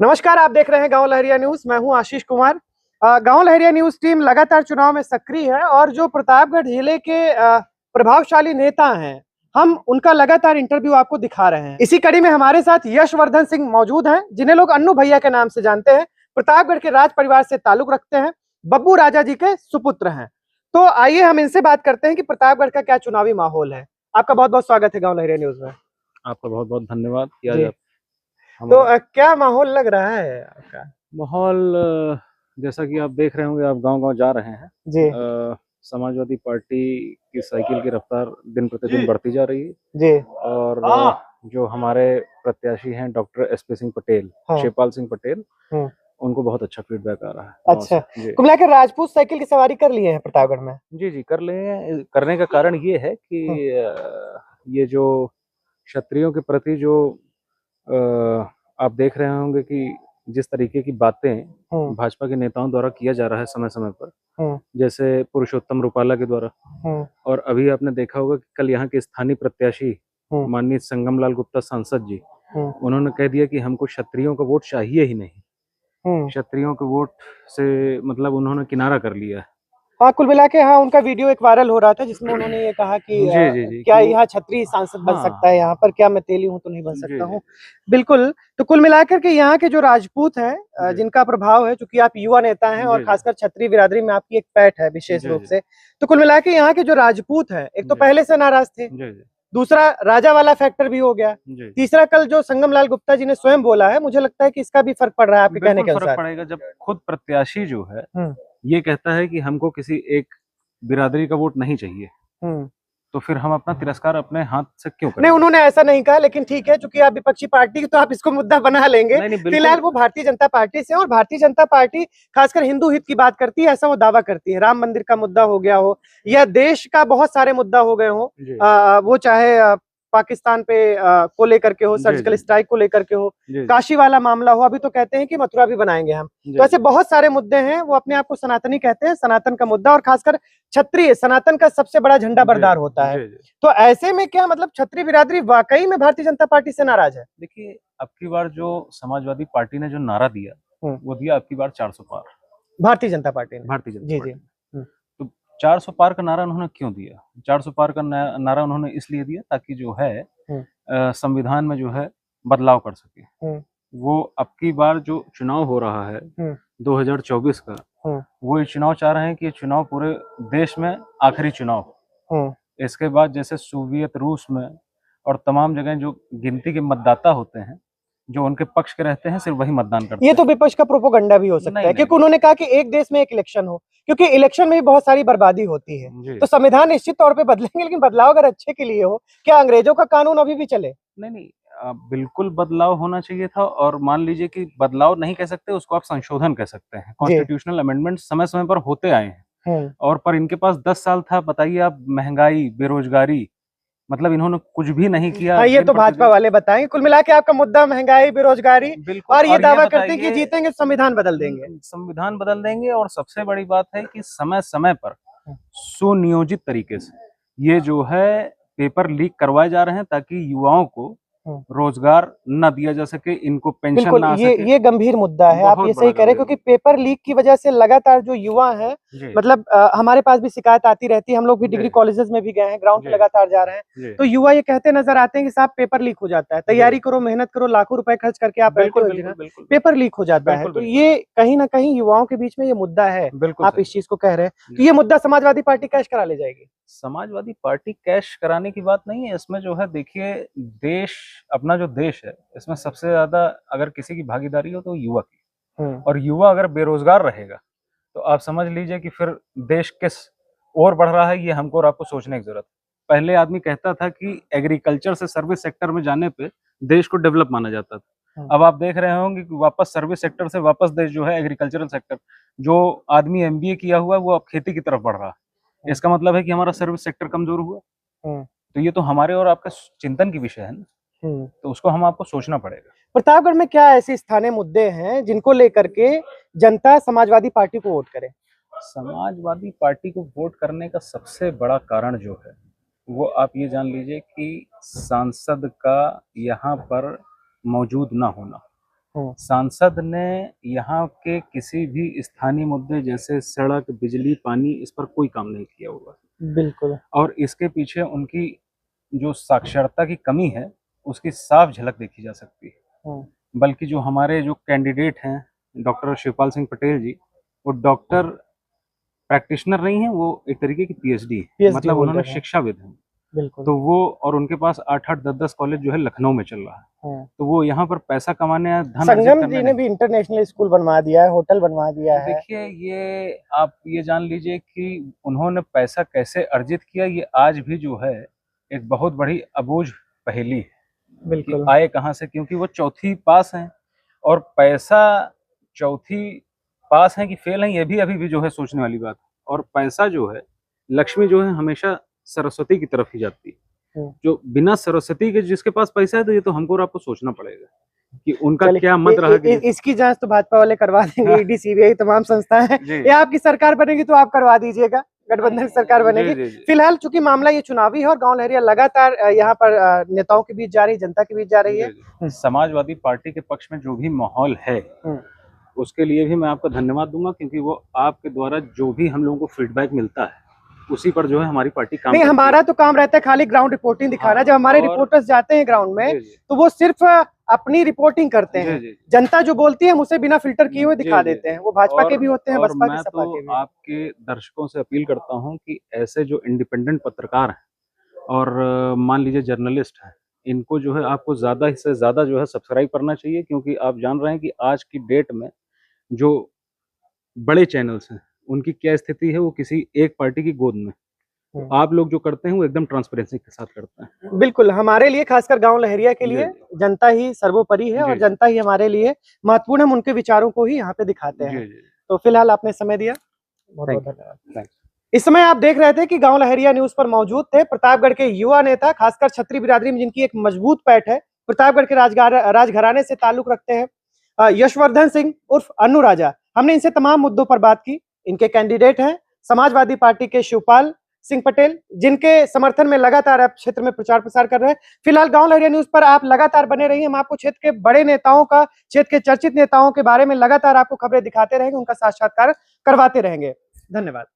नमस्कार, आप देख रहे हैं गांव लहरिया न्यूज। मैं हूं आशीष कुमार। गांव लहरिया न्यूज टीम लगातार चुनाव में सक्रिय है और जो प्रतापगढ़ जिले के प्रभावशाली नेता हैं, हम उनका लगातार इंटरव्यू आपको दिखा रहे हैं। इसी कड़ी में हमारे साथ यशवर्धन सिंह मौजूद हैं, जिन्हें लोग अन्नू भैया के नाम से जानते हैं। प्रतापगढ़ के राज परिवार से ताल्लुक रखते हैं, बब्बू राजा जी के सुपुत्र हैं। तो आइए हम इनसे बात करते हैं कि प्रतापगढ़ का क्या चुनावी माहौल है। आपका बहुत बहुत स्वागत है गांव लहरिया न्यूज में। आपका बहुत बहुत धन्यवाद। तो क्या माहौल लग रहा है आपका? माहौल जैसा कि आप देख रहे होंगे, आप गांव-गांव जा रहे हैं जी समाजवादी पार्टी की साइकिल की रफ्तार दिन प्रतिदिन बढ़ती जा रही है जी। और जो हमारे प्रत्याशी हैं डॉक्टर एसपी सिंह पटेल, हाँ। शिवपाल सिंह पटेल, हम्म। उनको बहुत अच्छा फीडबैक आ रहा है। अच्छा, कुल मिलाकर राजपूत साइकिल की सवारी कर लिए हैं प्रतापगढ़ में? जी कर ले हैं। करने का कारण ये है कि ये जो क्षत्रियों के प्रति जो आप देख रहे होंगे कि जिस तरीके की बातें भाजपा के नेताओं द्वारा किया जा रहा है समय समय पर, जैसे पुरुषोत्तम रूपाला के द्वारा, और अभी आपने देखा होगा कि कल यहाँ के स्थानीय प्रत्याशी माननीय संगम लाल गुप्ता सांसद जी, उन्होंने कह दिया कि हमको क्षत्रियों का वोट चाहिए ही नहीं। क्षत्रियों के वोट से मतलब उन्होंने किनारा कर लिया है। हाँ, कुल मिला के हाँ, उनका वीडियो एक वायरल हो रहा था जिसमें उन्होंने ये कहा कि जी क्या यहाँ छत्री सांसद बन सकता है यहाँ पर, क्या मैं तेली हूँ तो नहीं बन सकता हूँ। बिल्कुल। तो कुल मिलाकर के यहाँ के जो राजपूत हैं, जिनका प्रभाव है, चूंकि आप युवा नेता हैं और खासकर छत्री बिरादरी में आपकी एक पैठ है विशेष रूप से, तो कुल मिला के यहाँ के जो राजपूत हैं, एक तो पहले से नाराज थे, दूसरा राजा वाला फैक्टर भी हो गया, तीसरा कल जो संगम लाल गुप्ता जी ने स्वयं बोला है, मुझे लगता है कि इसका भी फर्क पड़ रहा है आपके कहने के अनुसार। फर्क पड़ेगा जब खुद प्रत्याशी जो है ये कहता है कि हमको किसी एक बिरादरी का वोट नहीं चाहिए, तो फिर हम अपना तिरस्कार अपने हाथ से क्यों करें? नहीं, उन्होंने ऐसा नहीं कहा, लेकिन ठीक है, चूंकि आप विपक्षी पार्टी की तो आप इसको मुद्दा बना लेंगे। फिलहाल वो भारतीय जनता पार्टी से, और भारतीय जनता पार्टी खासकर हिंदू हित की बात करती है, ऐसा वो दावा करती है। राम मंदिर का मुद्दा हो गया हो या देश का बहुत सारे मुद्दा हो गए हो, वो चाहे पाकिस्तान पे को लेकर के हो, सर्जिकल स्ट्राइक को लेकर के हो, काशी वाला मामला हो, अभी तो कहते हैं कि मथुरा भी बनाएंगे हम। तो ऐसे बहुत सारे मुद्दे हैं। वो अपने आप को सनातनी कहते हैं, सनातन का मुद्दा, और खासकर क्षत्रिय सनातन का सबसे बड़ा झंडा बरदार होता है। तो ऐसे में क्या मतलब क्षत्रिय बिरादरी वाकई में भारतीय जनता पार्टी से नाराज है? देखिए, अब की बार जो समाजवादी पार्टी ने जो नारा दिया, वो दिया अब की बार 400 पार, भारतीय जनता पार्टी ने। तो 400 पार का नारा उन्होंने क्यों दिया? 400 पार का नारा उन्होंने इसलिए दिया ताकि जो है संविधान में जो है बदलाव कर सके। वो अब की बार जो चुनाव हो रहा है 2024 का, वो ये चुनाव चाह रहे हैं कि ये चुनाव पूरे देश में आखिरी चुनाव। इसके बाद जैसे सोवियत रूस में और तमाम जगह जो गिनती के मतदाता होते हैं, जो उनके पक्ष के रहते हैं, सिर्फ वही मतदान करते हैं। ये तो विपक्ष का प्रोपोगंडा भी हो सकता है, क्योंकि उन्होंने कहा कि एक देश में एक इलेक्शन हो, क्योंकि इलेक्शन में भी बहुत सारी बर्बादी होती है। तो संविधान निश्चित तौर पे बदलेंगे, लेकिन बदलाव अगर अच्छे के लिए हो, क्या अंग्रेजों का कानून अभी भी चले? नहीं, बिल्कुल बदलाव होना चाहिए था। और मान लीजिए कि बदलाव नहीं कह सकते, उसको आप संशोधन कह सकते हैं। कॉन्स्टिट्यूशनल अमेंडमेंट समय समय पर होते आए हैं, और पर इनके पास 10 साल था। बताइए आप, महंगाई, बेरोजगारी, मतलब इन्होंने कुछ भी नहीं किया। हाँ, ये तो भाजपा वाले बताएंगे। कुल मिला के आपका मुद्दा महंगाई, बेरोजगारी, और ये दावा करते हैं कि जीतेंगे संविधान बदल देंगे। संविधान बदल देंगे, और सबसे बड़ी बात है कि समय समय पर सुनियोजित तरीके से ये जो है पेपर लीक करवाए जा रहे हैं, ताकि युवाओं को रोजगार न दिया जा सके, इनको पेंशन ना आ सके। ये गंभीर मुद्दा है, आप ये सही कह रहे हैं, क्योंकि पेपर लीक की वजह से लगातार जो युवा हैं, मतलब हमारे पास भी शिकायत आती रहती है। हम लोग भी डिग्री कॉलेजेस में भी गए हैं, ग्राउंड पे लगातार जा रहे हैं, तो युवा ये कहते नजर आते हैं कि साहब पेपर लीक हो जाता है, तैयारी करो, मेहनत करो, लाखों रुपए खर्च करके आप रहते हो, पेपर लीक हो जाता है। तो ये कहीं ना कहीं युवाओं के बीच में ये मुद्दा है, आप इस चीज को कह रहे हैं। तो ये मुद्दा समाजवादी पार्टी कैश करा ले जाएगी? समाजवादी पार्टी कैश कराने की बात नहीं है इसमें। जो है देखिए, देश, अपना जो देश है, इसमें सबसे ज्यादा अगर किसी की भागीदारी हो तो युवा की। और युवा अगर बेरोजगार रहेगा तो आप समझ लीजिए कि फिर देश किस ओर बढ़ रहा है, ये हमको और आपको सोचने की जरूरत है। पहले आदमी कहता था कि एग्रीकल्चर से सर्विस सेक्टर में जाने पे देश को डेवलप माना जाता था। अब आप देख रहे होंगे कि वापस सर्विस सेक्टर से वापस देश जो है एग्रीकल्चरल सेक्टर, जो आदमी एमबीए किया हुआ है वो अब खेती की तरफ बढ़ रहा है। इसका मतलब है कि हमारा सर्विस सेक्टर कमजोर हुआ। तो ये तो हमारे और आपका चिंतन की विषय है ना, तो उसको हम आपको सोचना पड़ेगा। प्रतापगढ़ में क्या ऐसे स्थानीय मुद्दे हैं जिनको लेकर के जनता समाजवादी पार्टी को वोट करे? समाजवादी पार्टी को वोट करने का सबसे बड़ा कारण जो है, वो आप ये जान लीजिए कि सांसद का यहाँ पर मौजूद ना होना। सांसद ने यहाँ के किसी भी स्थानीय मुद्दे जैसे सड़क, बिजली, पानी, इस पर कोई काम नहीं किया हुआ। बिल्कुल। और इसके पीछे उनकी जो साक्षरता की कमी है उसकी साफ झलक देखी जा सकती है। बल्कि जो हमारे जो कैंडिडेट हैं डॉक्टर शिवपाल सिंह पटेल जी, वो डॉक्टर प्रैक्टिशनर नहीं है, वो एक तरीके की पीएचडी है, मतलब उन्होंने शिक्षाविद हैं। बिल्कुल। तो वो, और उनके पास 8-8, 10-10 कॉलेज जो है लखनऊ में चल रहा है। तो वो यहाँ पर पैसा कमाने या धन अर्जित संगम करने जी ने भी इंटरनेशनल स्कूल बनवा दिया है, होटल बनवा दिया है। देखिए, ये आप ये जान लीजिए कि उन्होंने पैसा कैसे अर्जित किया, ये आज भी जो है एक बहुत बड़ी अबूझ पहेली है। बिल्कुल। आए कहाँ से, क्योंकि वो चौथी पास हैं और पैसा चौथी पास है कि फेल है, ये भी अभी भी जो है सोचने वाली बात है। और पैसा जो है, लक्ष्मी जो है हमेशा सरस्वती की तरफ ही जाती है। जो बिना सरस्वती के जिसके पास पैसा है, तो ये तो हमको और आपको सोचना पड़ेगा कि उनका क्या मत रहा कि इसकी जांच तो भाजपा वाले करवा देंगे। ईडी, सीबीआई तमाम संस्थाएं हैं। ये आपकी सरकार बनेगी तो आप करवा दीजिएगा, गठबंधन सरकार बनेगी। फिलहाल चूंकि मामला ये चुनावी है और गांव लहरिया लगातार यहाँ पर नेताओं के बीच जा रही, जनता के बीच जा रही है। समाजवादी पार्टी के पक्ष में जो भी माहौल है उसके लिए भी मैं आपका धन्यवाद दूंगा, क्योंकि वो आपके द्वारा जो भी हम लोगों को फीडबैक मिलता है उसी पर जो है हमारी पार्टी काम नहीं, हमारा तो काम रहता है खाली ग्राउंड रिपोर्टिंग दिखाना। जब हमारे रिपोर्टर्स जाते हैं ग्राउंड में तो वो सिर्फ अपनी रिपोर्टिंग करते हैं। जनता जो बोलती है हम उसे बिना फिल्टर किए हुए दिखा देते हैं। वो भाजपा के भी होते हैं, बसपा के, सपा के भी। आपके दर्शकों से अपील करता हूं कि ऐसे जो इंडिपेंडेंट पत्रकार हैं और मान लीजिए जर्नलिस्ट हैं, इनको जो है आपको ज्यादा से ज्यादा जो है सब्सक्राइब करना चाहिए, क्योंकि आप जान रहे हैं कि आज की डेट में जो बड़े चैनल्स हैं उनकी क्या स्थिति है, वो किसी एक पार्टी की गोद में। आप लोग जो करते हैं वो एकदम ट्रांसपेरेंसी के साथ करते हैं। बिल्कुल, हमारे लिए, खासकर गांव लहरिया के लिए जनता ही सर्वोपरि है और जनता ही हमारे लिए महत्वपूर्ण। हम उनके विचारों को ही यहाँ पे दिखाते हैं। तो फिलहाल आपने समय दिया, बहुत बहुत धन्यवाद। इस समय आप देख रहे थे कि गांव लहरिया न्यूज पर मौजूद थे प्रतापगढ़ के युवा नेता, खासकर क्षत्रिय बिरादरी में जिनकी एक मजबूत पैठ है, प्रतापगढ़ के राजघराने से ताल्लुक रखते हैं, यशवर्धन सिंह उर्फ अन्नू राजा। हमने इनसे तमाम मुद्दों पर बात की। इनके कैंडिडेट हैं समाजवादी पार्टी के शिवपाल सिंह पटेल, जिनके समर्थन में लगातार आप क्षेत्र में प्रचार प्रसार कर रहे हैं। फिलहाल गांव लहरिया न्यूज पर आप लगातार बने रहिए। हम आपको क्षेत्र के बड़े नेताओं का, क्षेत्र के चर्चित नेताओं के बारे में लगातार आपको खबरें दिखाते रहेंगे, उनका साक्षात्कार करवाते रहेंगे। धन्यवाद।